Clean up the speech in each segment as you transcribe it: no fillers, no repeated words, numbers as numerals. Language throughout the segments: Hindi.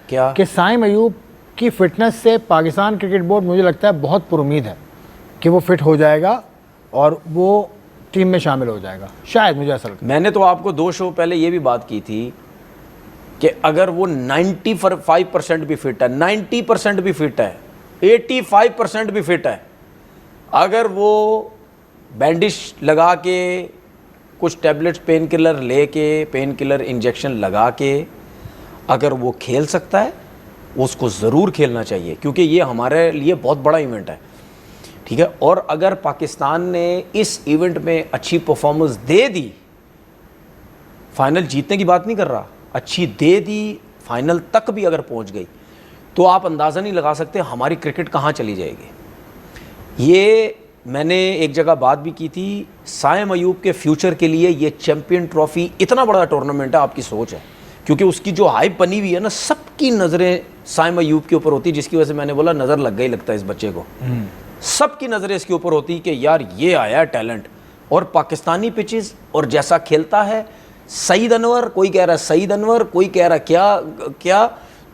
क्या? कि साइम अयूब की फिटनेस से पाकिस्तान क्रिकेट बोर्ड मुझे लगता है बहुत पुरुमीद है कि वो फिट हो जाएगा और वो टीम में शामिल हो जाएगा, शायद, मुझे ऐसा लगता है। मैंने तो आपको 2 शो पहले ये भी बात की थी कि अगर वो 95% भी फिट है, 90% भी फिट है, 85% भी फिट है, अगर वो बैंडिश लगा के कुछ टैबलेट्स पेन किलर लेके पेन किलर इंजेक्शन लगा के अगर वो खेल सकता है, उसको ज़रूर खेलना चाहिए, क्योंकि ये हमारे लिए बहुत बड़ा इवेंट है, ठीक है। और अगर पाकिस्तान ने इस इवेंट में अच्छी परफॉर्मेंस दे दी, फाइनल जीतने की बात नहीं कर रहा, अच्छी दे दी, फाइनल तक भी अगर पहुंच गई, तो आप अंदाज़ा नहीं लगा सकते हमारी क्रिकेट कहाँ चली जाएगी। ये मैंने एक जगह बात भी की थी, साइम अयूब के फ्यूचर के लिए ये चैंपियन ट्रॉफी इतना बड़ा टूर्नामेंट है, आपकी सोच है, क्योंकि उसकी जो हाइप बनी हुई है ना, सबकी नज़रें साइम अयूब के ऊपर होती है, जिसकी वजह से मैंने बोला नज़र लग गई लगता है इस बच्चे को। सबकी नज़रें इसके ऊपर होती कि यार ये आया टैलेंट, और पाकिस्तानी पिचेस और जैसा खेलता है, सईद अनवर, कोई कह रहा है सईद अनवर, कोई कह रहा क्या क्या,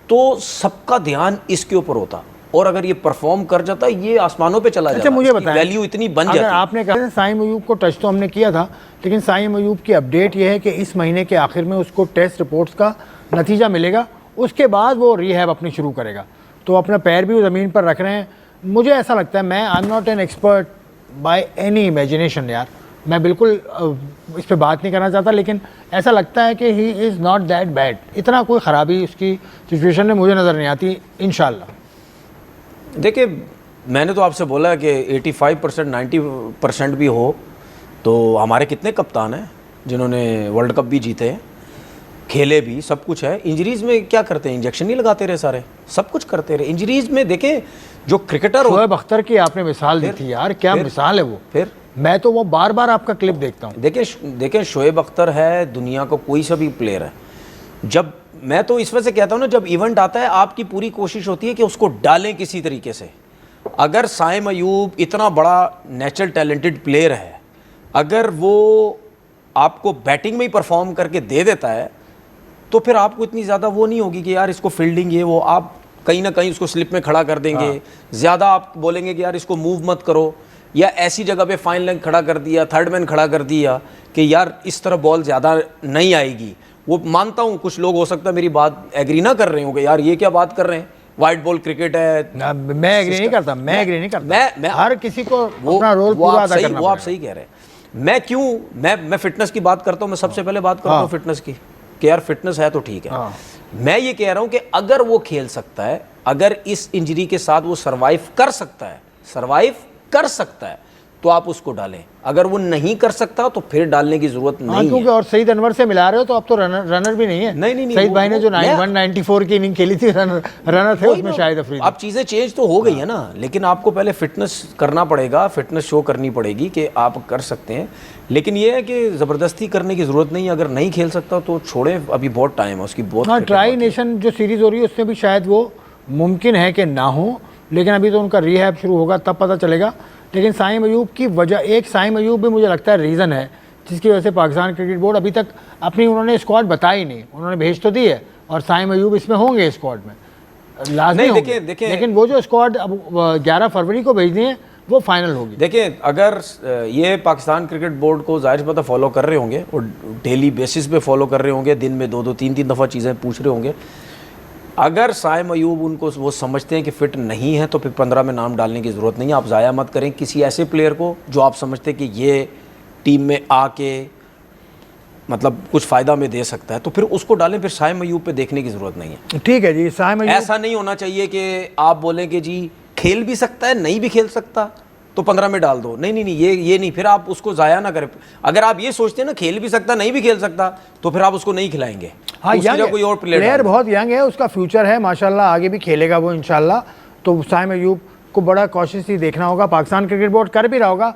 तो सबका ध्यान इसके ऊपर होता, और अगर ये परफॉर्म कर जाता ये आसमानों पे चला जाता। अच्छा, मुझे बताएं, वैल्यू इतनी बन अगर जाती। आपने कहा साइम अयूब को टच तो हमने किया था, लेकिन साइम अयूब की अपडेट ये है कि इस महीने के आखिर में उसको टेस्ट रिपोर्ट्स का नतीजा मिलेगा, उसके बाद वो रिहैब अपनी शुरू करेगा, तो अपना पैर भी ज़मीन पर रख रहे हैं। मुझे ऐसा लगता है, मैं I am not an expert by any imagination यार, मैं बिल्कुल इस पे बात नहीं करना चाहता, लेकिन ऐसा लगता है कि he is not that bad, इतना कोई ख़राबी उसकी सिचुएशन में मुझे नज़र नहीं आती इंशाल्लाह। देखिए, मैंने तो आपसे बोला कि 85% 90% भी हो, तो हमारे कितने कप्तान हैं जिन्होंने वर्ल्ड कप भी जीते हैं, खेले भी, सब कुछ है। इंजरीज़ में क्या करते हैं, इंजेक्शन नहीं लगाते रहे, सारे सब कुछ करते रहे। इंजरीज़ में देखें जो क्रिकेटर, शोएब अख्तर की आपने मिसाल दी थी यार, क्या मिसाल है वो, फिर मैं तो वो बार बार आपका क्लिप देखता हूँ। देखें शोएब अख्तर है, दुनिया का कोई सा भी प्लेयर है, जब मैं तो इस वजह से कहता हूँ ना, जब इवेंट आता है आपकी पूरी कोशिश होती है कि उसको डालें किसी तरीके से। अगर साइम अयूब इतना बड़ा नेचुरल टैलेंटेड प्लेयर है, अगर वो आपको बैटिंग में ही परफॉर्म करके दे देता है, तो फिर आपको इतनी ज़्यादा वो नहीं होगी कि यार इसको फील्डिंग ये वो, आप कहीं ना कहीं उसको स्लिप में खड़ा कर देंगे। ज़्यादा आप बोलेंगे कि यार इसको मूव मत करो, या ऐसी जगह पे फाइन लेग खड़ा कर दिया, थर्ड मैन खड़ा कर दिया कि यार इस तरह बॉल ज़्यादा नहीं आएगी। वो मानता हूँ कुछ लोग हो सकता है मेरी बात एग्री ना कर रहे हो कि यार ये क्या बात कर रहे हैं, वाइट बॉल क्रिकेट है। मैं एग्री नहीं करता, मैं हर किसी को अपना रोल पूरा अदा करना। वो आप सही कह रहे हैं। मैं फिटनेस की बात करता हूँ, मैं सबसे पहले बात करता हूँ फिटनेस की, कि यार फिटनेस है तो ठीक है। मैं ये कह रहा हूँ कि अगर वो खेल सकता है, अगर इस इंजरी के साथ वो सर्वाइव कर सकता है, तो आप उसको डालें। अगर वो नहीं कर सकता तो फिर डालने की जरूरत नहीं है। क्योंकि और सईद अनवर से मिला रहे हो तो अब तो रनर भी नहीं है। नहीं सईद भाई ने जो 194 की इनिंग खेली थी, रनर थे उसमें शाहिद अफरीदी। अब चीज़ें चेंज तो हो गई है ना, लेकिन आपको पहले फिटनेस करना पड़ेगा, फिटनेस शो करनी पड़ेगी कि आप कर सकते हैं। लेकिन ये है कि ज़बरदस्ती करने की ज़रूरत नहीं है, अगर नहीं खेल सकता तो छोड़े, अभी बहुत टाइम है उसकी। बहुत हाँ, ट्राई नेशन जो सीरीज़ हो रही है उसमें भी शायद वो मुमकिन है कि ना हो, लेकिन अभी तो उनका रिहैब शुरू होगा तब पता चलेगा। लेकिन साइम अयूब की वजह, एक साइम अयूब भी मुझे लगता है रीज़न है जिसकी वजह से पाकिस्तान क्रिकेट बोर्ड अभी तक अपनी उन्होंने स्क्वाड बताई नहीं। उन्होंने भेज तो दी है और साइम अयूब इसमें होंगे स्क्वाड में लाजमी होंगे, लेकिन वो जो स्क्वाड अब 11 फरवरी को भेजनी है वो फाइनल होगी। देखिए, अगर ये पाकिस्तान क्रिकेट बोर्ड को जाहिर पता फॉलो कर रहे होंगे और डेली बेसिस पे फॉलो कर रहे होंगे, दिन में 2-2 3-3 दफ़ा चीज़ें पूछ रहे होंगे, अगर साइम अयूब उनको वो समझते हैं कि फ़िट नहीं है तो फिर 15 में नाम डालने की ज़रूरत नहीं है। आप ज़ाया मत करें किसी ऐसे प्लेयर को जो आप समझते हैं कि ये टीम में आके मतलब कुछ फ़ायदा में दे सकता है, तो फिर उसको डालें। फिर साइम अयूब पे देखने की ज़रूरत नहीं है। ठीक है जी, साइम अयूब ऐसा नहीं होना चाहिए कि आप बोलें कि जी खेल भी सकता है, नहीं भी खेल सकता तो 15 में डाल दो। नहीं, ये नहीं, फिर आप उसको ज़ाया ना करें। अगर आप ये सोचते हैं ना खेल भी सकता, नहीं भी खेल सकता, तो फिर आप उसको नहीं खिलाएंगे। हाँ, कोई और प्लेयर बहुत यंग है, उसका फ्यूचर है माशाल्लाह, आगे भी खेलेगा वो इंशाल्लाह। तो साइम अयूब को बड़ा कॉशियसली देखना होगा, पाकिस्तान क्रिकेट बोर्ड कर भी रहा होगा।